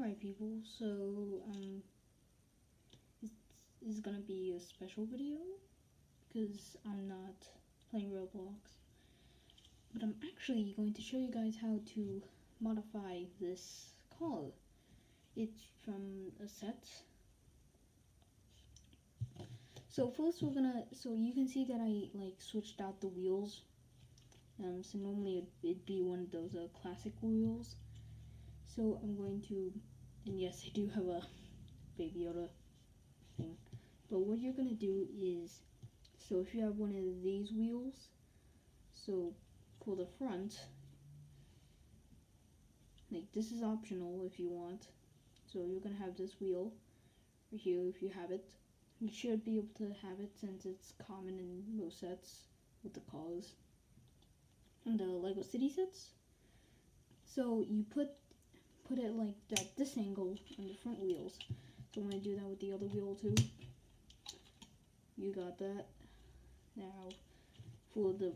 Alright people, so this is gonna be a special video because I'm not playing Roblox, but I'm actually going to show you guys how to modify this car. It's from a set. So first so you can see that I switched out the wheels. So normally it'd be one of those classic wheels. So I'm going to, and yes, I do have a Baby Yoda thing. But what you're going to do is, so if you have one of these wheels, so for the front, this is optional if you want. So you're going to have this wheel right here if you have it. You should be able to have it since it's common in most sets with the cars and the Lego City sets. So you put it like that, this angle on the front wheels. So I'm going to do that with the other wheel too. You got that. Now for the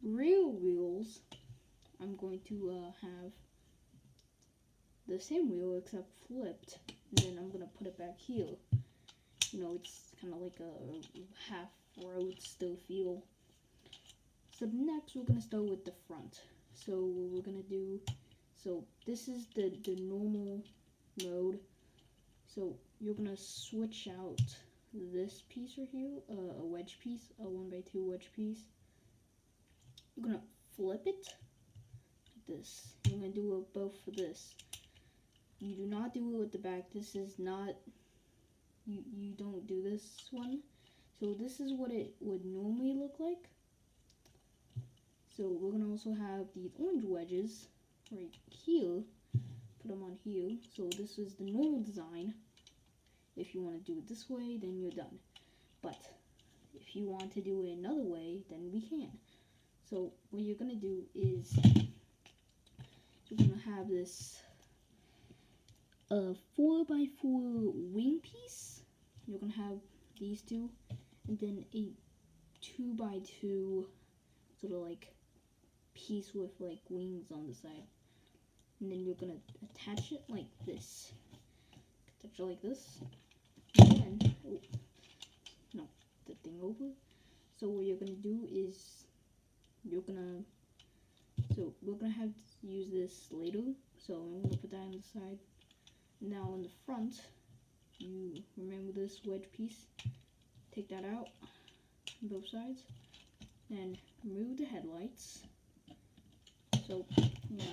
rear wheels, I'm going to have the same wheel except flipped, and then I'm going to put it back here. You know, it's kind of like a half road still feel. So next we're going to start with the front. So what we're going to do, so this is the normal mode. So you're going to switch out this piece right here, a wedge piece, a 1x2 wedge piece. You're going to flip it like this. You're going to do it both for this. You do not do it with the back. This is not, you don't do this one. So this is what it would normally look like. So we're going to also have these orange wedges right here. Put them on here. So this is the normal design. If you want to do it this way, then you're done. But if you want to do it another way, then we can. So what you're going to do is you're going to have this 4x4 wing piece. You're going to have these two, and then a 2x2 sort of like piece with like wings on the side. And then you're going to attach it like this. Attach it like this. And then, knock the thing over. So what you're going to do is we're going to have to use this later. So I'm going to put that on the side. Now on the front, you remember this wedge piece. Take that out on both sides. And remove the headlights. So, yeah.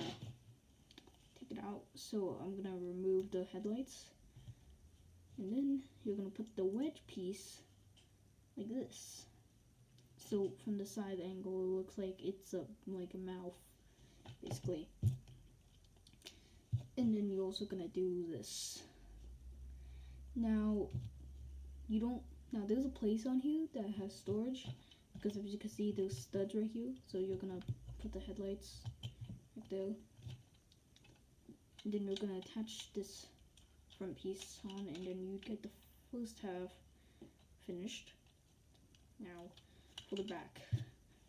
Take it out. So I'm going to remove the headlights. And then you're going to put the wedge piece like this. So from the side angle, it looks like it's like a mouth, basically. And then you're also going to do this. Now, there's a place on here that has storage. Because as you can see, there's studs right here. So you're going to put the headlights right there. And then you're going to attach this front piece on, and then you get the first half finished. Now for the back,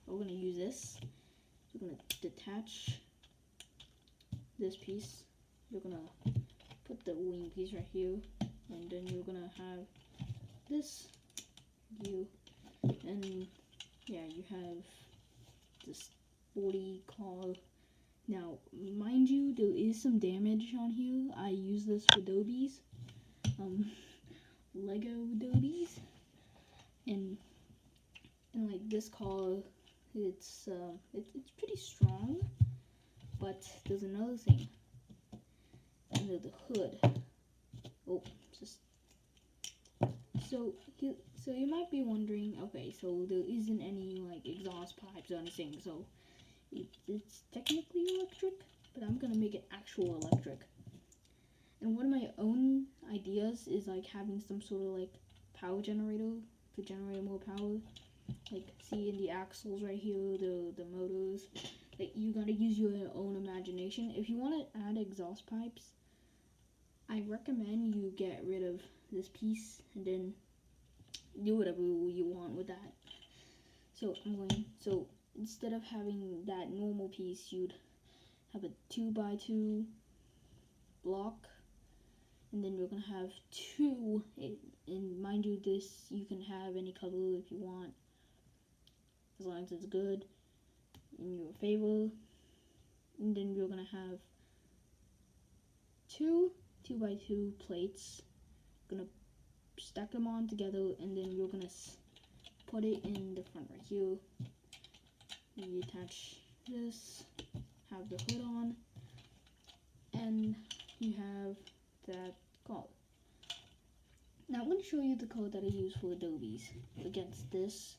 we're going to use this. You're going to detach this piece. You're going to put the wing piece right here, and then you're going to have this view, and yeah, you have this sporty car. Now, mind you, there is some damage on here. I use this for Dobies, Lego Dobies, and like this car, it's pretty strong. But there's another thing under the hood. Oh, so you might be wondering, okay, so there isn't any like exhaust pipes or anything, so it's technically electric, but I'm gonna make it actual electric. And one of my own ideas is like having some sort of like power generator to generate more power. Like see in the axles right here, the motors. Like you gotta use your own imagination. If you want to add exhaust pipes, I recommend you get rid of this piece and then do whatever you want with that. So instead of having that normal piece, you'd have a 2x2 block and then you're gonna have 2, and mind you, this you can have any color if you want, as long as it's good in your favor. And then you're gonna have 2 2x2 plates. Gonna stack them on together, and then you're gonna put it in the front right here. You attach this, have the hood on, and you have that color. Now I'm going to show you the color that I use for Adobe's. Against this,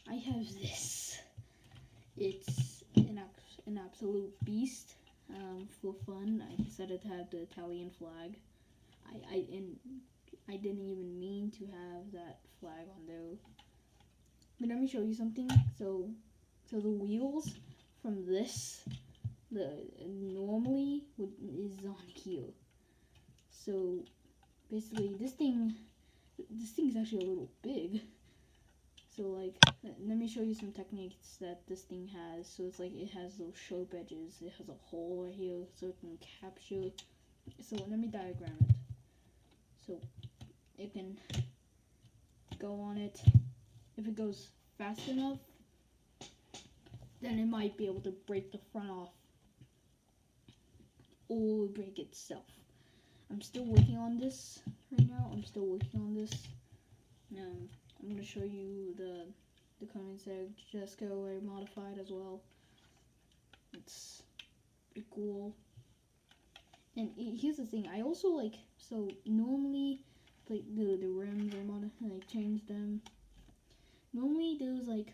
I have this. It's an absolute beast. For fun, I decided to have the Italian flag. I didn't even mean to have that flag on there. But let me show you something. So the wheels from this, normally is on here. So basically, this thing is actually a little big. So like, let me show you some techniques that this thing has. So it's like, it has those sharp edges. It has a hole right here, so it can capture. So let me diagram it. So it can go on it. If it goes fast enough, then it might be able to break the front off or break itself. I'm still working on this right now. I'm going to show you the Koenigsegg Jesko I modified as well. It's pretty cool. And here's the thing. I also like, so normally like the rims I changed them. Normally there's like,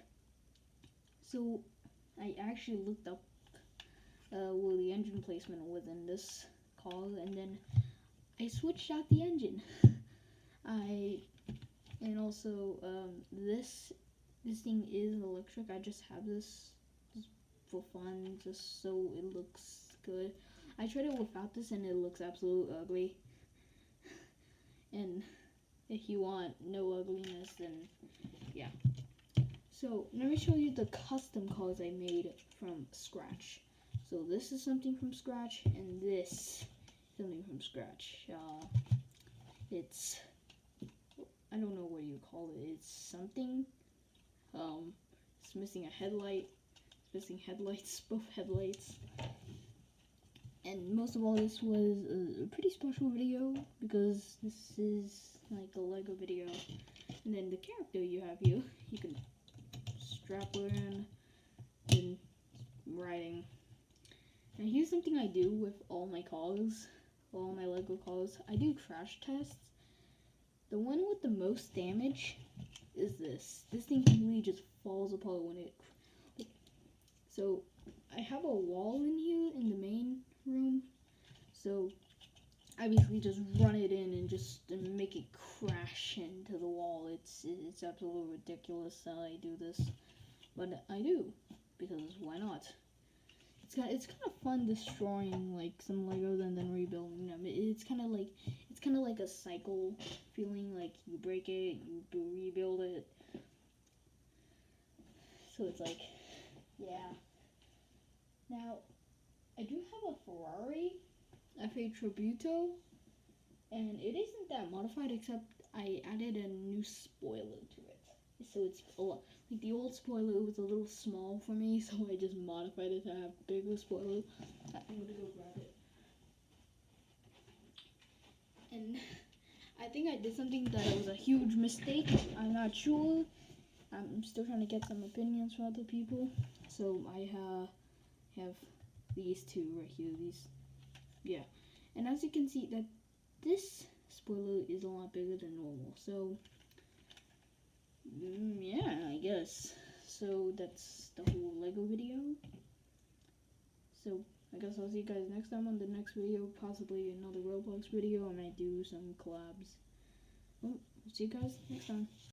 so I actually looked up where the engine placement was in this car, and then I switched out the engine. And also this thing is electric. I just have this just for fun, just so it looks good. I tried it without this and it looks absolutely ugly. And if you want no ugliness, then yeah. So let me show you the custom cars I made from scratch. So this is something from scratch, and this is something from scratch. It's, I don't know what you call it. It's something. It's missing a headlight. It's missing headlights, both headlights. And most of all, this was a pretty special video because this is like a Lego video. And then the character you have here, you can strap her in and riding. Now here's something I do with all my cars, all my Lego cars. I do crash tests. The one with the most damage is this. This thing completely just falls apart when it. So I have a wall in here in the main room. So I basically just run it in and just make it crash into the wall. It's absolutely ridiculous how I do this, but I do because why not? It's kind of fun destroying like some Legos and then rebuilding them. It's kind of like a cycle feeling. Like you break it, you rebuild it. So it's like, yeah. Now I do have a Ferrari F8 Tributo, and it isn't that modified except I added a new spoiler to it. So it's a lot. Like the old spoiler was a little small for me, so I just modified it to have a bigger spoiler. I'm gonna go grab it. And I think I did something that was a huge mistake. I'm not sure. I'm still trying to get some opinions from other people. So I have these two right here. Yeah. And as you can see, that this spoiler is a lot bigger than normal. So yeah, I guess. So that's the whole Lego video. So I guess I'll see you guys next time on the next video, possibly another Roblox video. I might do some collabs. Well, see you guys next time.